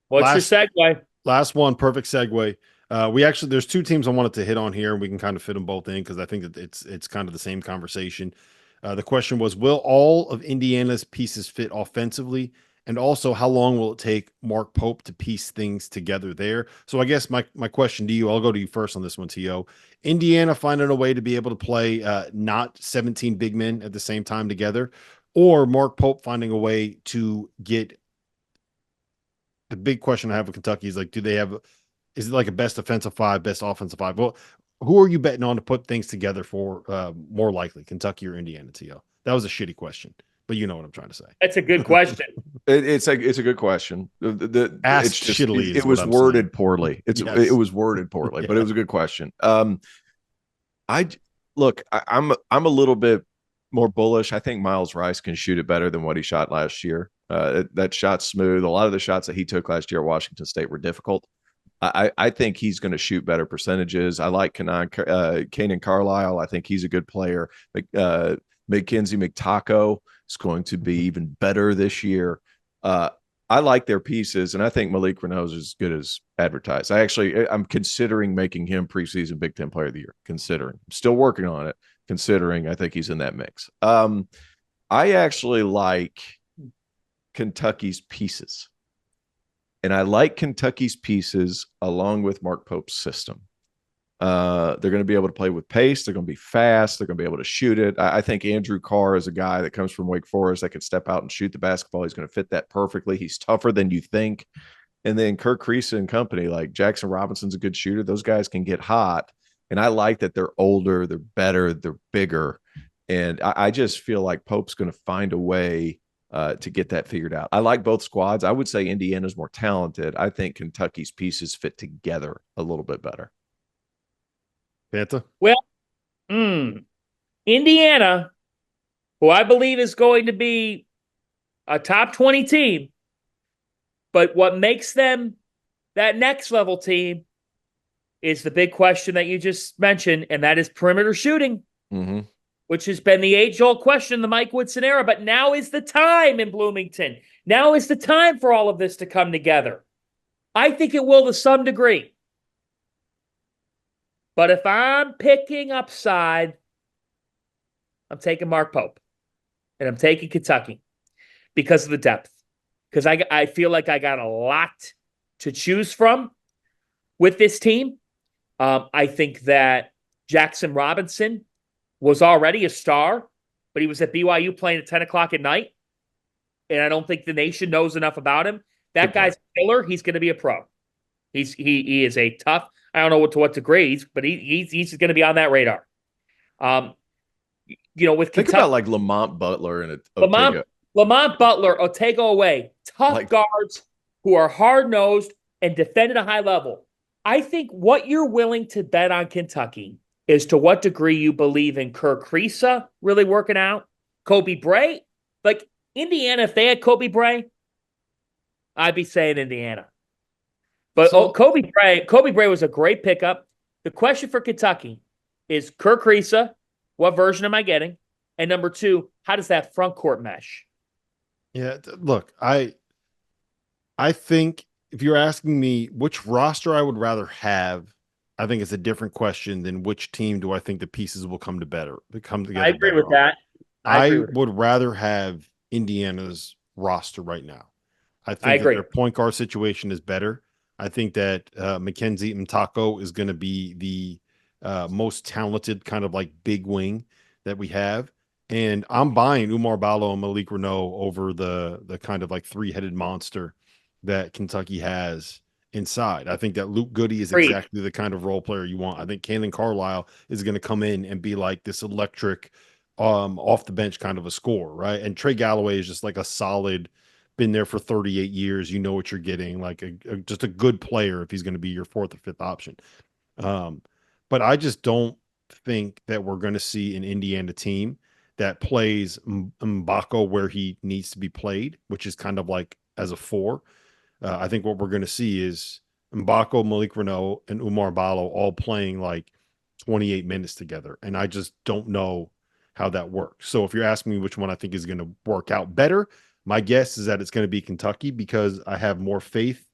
What's your segue? Last one, perfect segue. There's two teams I wanted to hit on here, and we can kind of fit them both in because I think that it's kind of the same conversation. The question was, will all of Indiana's pieces fit offensively? And also, how long will it take Mark Pope to piece things together there? So I guess my question to you, I'll go to you first on this one, T.O. Indiana finding a way to be able to play not 17 big men at the same time together, or Mark Pope finding a way to get the big question I have with Kentucky is like, is it like a best defensive five, best offensive five? Well, who are you betting on to put things together for more likely, Kentucky or Indiana, T.O.? That was a shitty question, but you know what I'm trying to That's a good say. question. It's a good question. It's Asked just shittily it is what was I'm saying. worded poorly. It Yes. was worded poorly, but it Yeah. was a good question. I look, I'm a little bit more bullish. I think Miles Rice can shoot it better than what he shot last year. That shot's smooth. A lot of the shots that he took last year at Washington State were difficult. I think he's going to shoot better percentages. I like Kanan Carlisle. I think he's a good player. Mackenzie McTaco is going to be even better this year. I like their pieces, and I think Malik Reneau is as good as advertised. I'm considering making him preseason Big Ten Player of the Year. Considering, I'm still working on it. Considering, I think he's in that mix. I actually like Kentucky's pieces. And I like Kentucky's pieces along with Mark Pope's system. They're going to be able to play with pace. They're going to be fast. They're going to be able to shoot it. I think Andrew Carr is a guy that comes from Wake Forest that can step out and shoot the basketball. He's going to fit that perfectly. He's tougher than you think. And then Kirk Creesa and company, like Jackson Robinson's a good shooter. Those guys can get hot. And I like that they're older, they're better, they're bigger. And I just feel like Pope's going to find a way to get that figured out. I like both squads. I would say Indiana's more talented. I think Kentucky's pieces fit together a little bit better. Panther? Well, Indiana, who I believe is going to be a top 20 team, but what makes them that next level team is the big question that you just mentioned, and that is perimeter shooting, which has been the age-old question in the Mike Woodson era. But now is the time in Bloomington. Now is the time for all of this to come together. I think it will to some degree. But if I'm picking upside, I'm taking Mark Pope. And I'm taking Kentucky because of the depth. Because I feel like I got a lot to choose from with this team. I think that Jackson Robinson was already a star, but he was at BYU playing at 10 o'clock at night. And I don't think the nation knows enough about him. That guy's a killer. He's going to be a pro. He is a tough, I don't know to what degree, but he's going to be on that radar. With think Kentucky, about like Lamont Butler and Ortega. Lamont Butler, Ortega away, tough guards who are hard nosed and defend at a high level. I think what you're willing to bet on Kentucky is to what degree you believe in Kirk Creesa really working out, Kobe Bray. Like Indiana, if they had Kobe Bray, I'd be saying Indiana. But Kobe Bray was a great pickup. The question for Kentucky is Kirk Creesa, what version am I getting? And number two, how does that front court mesh? Yeah, look, I think if you're asking me which roster I would rather have, I think it's a different question than which team do I think the pieces will come together. I agree with that. I would rather have Indiana's roster right now. I think that their point guard situation is better. I think that Mackenzie Mtako is going to be the most talented kind of like big wing that we have. And I'm buying Oumar Ballo and Malik Reneau over the kind of like three-headed monster that Kentucky has inside. I think that Luke Goody is exactly the kind of role player you want. I think Kanan Carlisle is going to come in and be like this electric off the bench kind of a scorer, right? And Trey Galloway is just like a solid, been there for 38 years. You know what you're getting, like just a good player if he's going to be your fourth or fifth option. But I just don't think that we're going to see an Indiana team that plays Mbako where he needs to be played, which is kind of like as a four. I think what we're going to see is Mbako, Malik Reneau, and Oumar Ballo all playing like 28 minutes together. And I just don't know how that works. So if you're asking me which one I think is going to work out better, my guess is that it's going to be Kentucky because I have more faith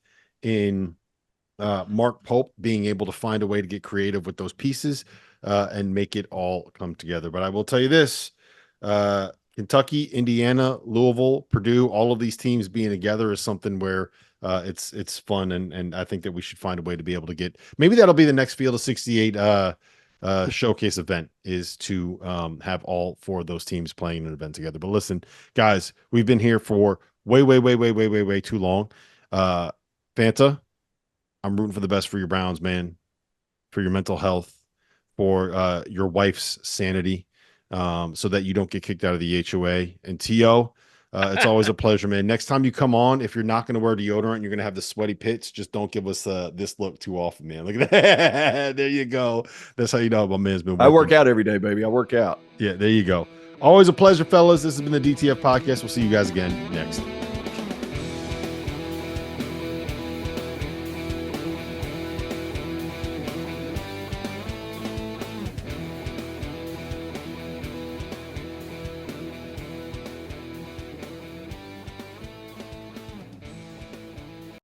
in Mark Pope being able to find a way to get creative with those pieces and make it all come together. But I will tell you this, Kentucky, Indiana, Louisville, Purdue, all of these teams being together is something where it's fun. And I think that we should find a way to be able to get, maybe that'll be the next Field of 68 showcase event, is to have all four of those teams playing an event together. But listen, guys, we've been here for way too long. Fanta, I'm rooting for the best for your Browns, man, for your mental health, for your wife's sanity, so that you don't get kicked out of the HOA. And T.O., it's always a pleasure, man. Next time you come on, if you're not going to wear deodorant, you're going to have the sweaty pits, just don't give us this look too often, man. Look at that. There you go. That's how you know my man's been working. I work out every day, baby. I work out. Yeah, there you go. Always a pleasure, fellas. This has been the DTF podcast. We'll see you guys again next.